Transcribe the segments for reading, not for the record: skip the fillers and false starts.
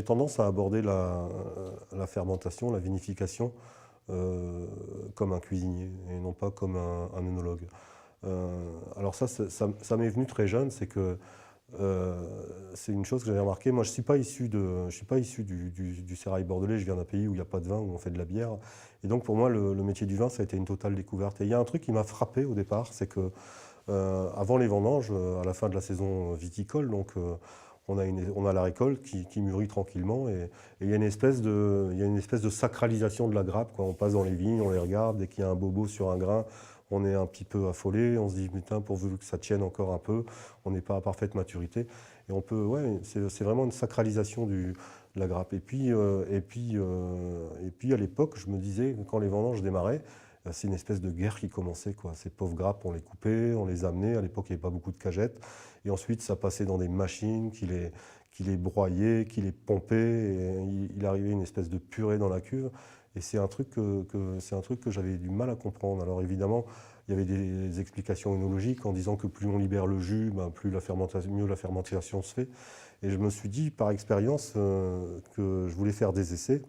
j'ai tendance à aborder la fermentation, la vinification, comme un cuisinier et non pas comme un œnologue. Alors ça m'est venu très jeune, c'est une chose que j'avais remarqué. Moi, je suis pas issu du sérail bordelais. Je viens d'un pays où il n'y a pas de vin, où on fait de la bière. Et donc, pour moi, le métier du vin, ça a été une totale découverte. Et il y a un truc qui m'a frappé au départ, c'est que avant les vendanges, à la fin de la saison viticole, donc on a la récolte qui mûrit tranquillement et il y a il y a une espèce de sacralisation de la grappe, quoi. On passe dans les vignes, on les regarde, dès qu'il y a un bobo sur un grain, on est un petit peu affolé, on se dit putain, pourvu que ça tienne encore un peu, on n'est pas à parfaite maturité. Et on peut, ouais, c'est vraiment une sacralisation de la grappe. Et puis à l'époque, je me disais, quand les vendanges démarraient, c'est une espèce de guerre qui commençait, quoi. Ces pauvres grappes, on les coupait, on les amenait. À l'époque, il n'y avait pas beaucoup de cagettes. Et ensuite, ça passait dans des machines qui les broyaient, qui les pompaient. Et il arrivait une espèce de purée dans la cuve. Et c'est un truc que j'avais du mal à comprendre. Alors évidemment, il y avait des explications œnologiques en disant que plus on libère le jus, ben, mieux la fermentation se fait. Et je me suis dit, par expérience, que je voulais faire des essais.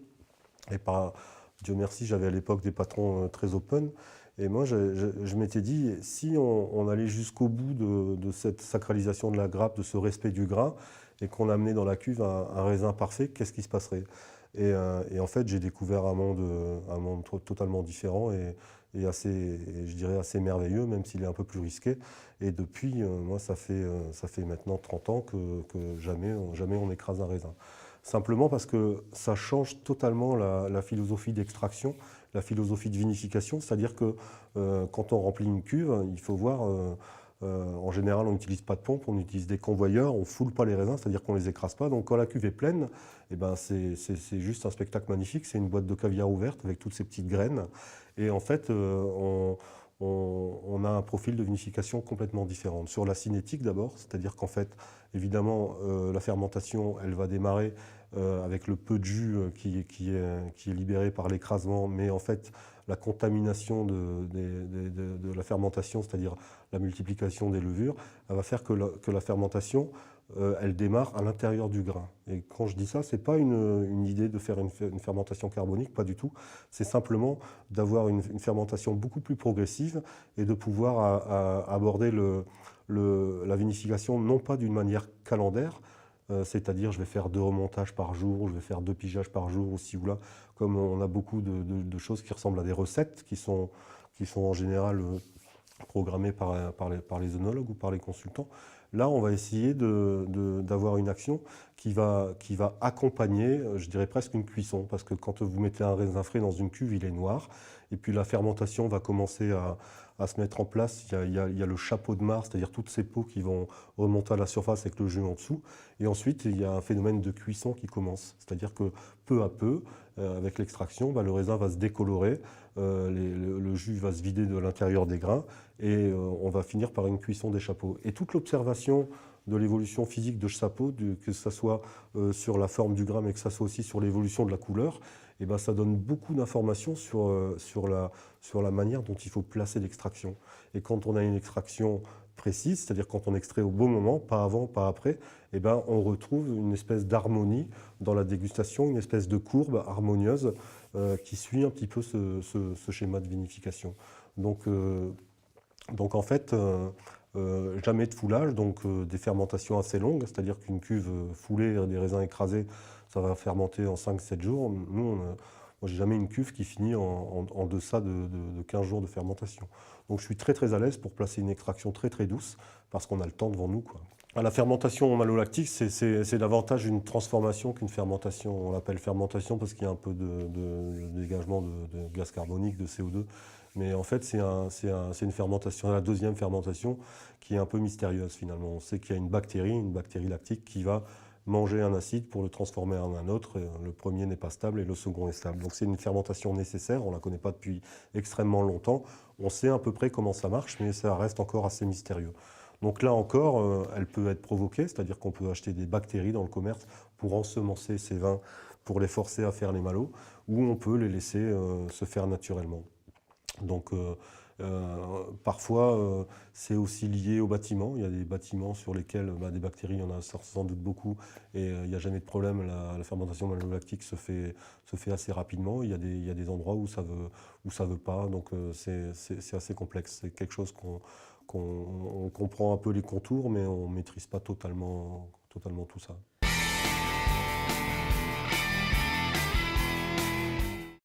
Et Dieu merci, j'avais à l'époque des patrons très open. Et moi, je m'étais dit, si on allait jusqu'au bout de cette sacralisation de la grappe, de ce respect du grain, et qu'on amenait dans la cuve un raisin parfait, qu'est-ce qui se passerait? Et en fait, j'ai découvert un monde totalement différent et je dirais assez merveilleux, même s'il est un peu plus risqué. Et depuis, moi, ça fait maintenant 30 ans que jamais on écrase un raisin. Simplement parce que ça change totalement la philosophie d'extraction, la philosophie de vinification. C'est-à-dire que quand on remplit une cuve, il faut voir, en général, on n'utilise pas de pompe, on utilise des convoyeurs, on ne foule pas les raisins, c'est-à-dire qu'on ne les écrase pas. Donc quand la cuve est pleine, eh ben, c'est juste un spectacle magnifique. C'est une boîte de caviar ouverte avec toutes ces petites graines. Et en fait, on a un profil de vinification complètement différent. Sur la cinétique d'abord, c'est-à-dire qu'en fait, évidemment, la fermentation, elle va démarrer avec le peu de jus qui est libéré par l'écrasement, mais en fait, la contamination de la fermentation, c'est-à-dire la multiplication des levures, elle va faire que la fermentation, elle démarre à l'intérieur du grain. Et quand je dis ça, ce n'est pas une idée de faire une fermentation carbonique, pas du tout. C'est simplement d'avoir une fermentation beaucoup plus progressive et de pouvoir aborder la vinification non pas d'une manière calendaire, c'est-à-dire je vais faire 2 remontages par jour, je vais faire 2 pigeages par jour, aussi ou là, comme on a beaucoup de choses qui ressemblent à des recettes qui sont en général programmées par les œnologues ou par les consultants. Là, on va essayer d'avoir une action qui va accompagner, je dirais presque une cuisson, parce que quand vous mettez un raisin frais dans une cuve, il est noir, et puis la fermentation va commencer à se mettre en place. Il y a le chapeau de marc, c'est-à-dire toutes ces peaux qui vont remonter à la surface avec le jus en dessous, et ensuite il y a un phénomène de cuisson qui commence, c'est-à-dire que peu à peu, avec l'extraction, le raisin va se décolorer, le jus va se vider de l'intérieur des grains, et on va finir par une cuisson des chapeaux. Et toute l'observation de l'évolution physique de ce chapeau, que ce soit sur la forme du grain, mais que ce soit aussi sur l'évolution de la couleur, et ben ça donne beaucoup d'informations sur la manière dont il faut placer l'extraction. Et quand on a une extraction précise, c'est-à-dire quand on extrait au bon moment, pas avant, pas après, et ben on retrouve une espèce d'harmonie dans la dégustation, une espèce de courbe harmonieuse qui suit un petit peu ce schéma de vinification. Donc en fait, jamais de foulage, donc des fermentations assez longues, c'est-à-dire qu'une cuve foulée, des raisins écrasés, ça va fermenter en 5-7 jours. Moi, j'ai jamais une cuve qui finit en deçà de 15 jours de fermentation. Donc je suis très très à l'aise pour placer une extraction très très douce, parce qu'on a le temps devant nous, quoi. La fermentation malolactique, c'est davantage une transformation qu'une fermentation. On l'appelle fermentation parce qu'il y a un peu de dégagement de gaz carbonique, de CO2. Mais en fait, c'est une fermentation, la deuxième fermentation, qui est un peu mystérieuse finalement. On sait qu'il y a une bactérie lactique, qui va manger un acide pour le transformer en un autre. Le premier n'est pas stable et le second est stable. Donc c'est une fermentation nécessaire, on ne la connaît pas depuis extrêmement longtemps. On sait à peu près comment ça marche, mais ça reste encore assez mystérieux. Donc là encore, elle peut être provoquée, c'est-à-dire qu'on peut acheter des bactéries dans le commerce pour ensemencer ces vins, pour les forcer à faire les malots, ou on peut les laisser se faire naturellement. Donc parfois c'est aussi lié aux bâtiments. Il y a des bâtiments sur lesquels des bactéries, il y en a sans doute beaucoup et il n'y a jamais de problème. La fermentation malolactique se fait assez rapidement. Il y a des endroits où ça veut pas. Donc c'est assez complexe. C'est quelque chose qu'on comprend un peu les contours, mais on ne maîtrise pas totalement tout ça.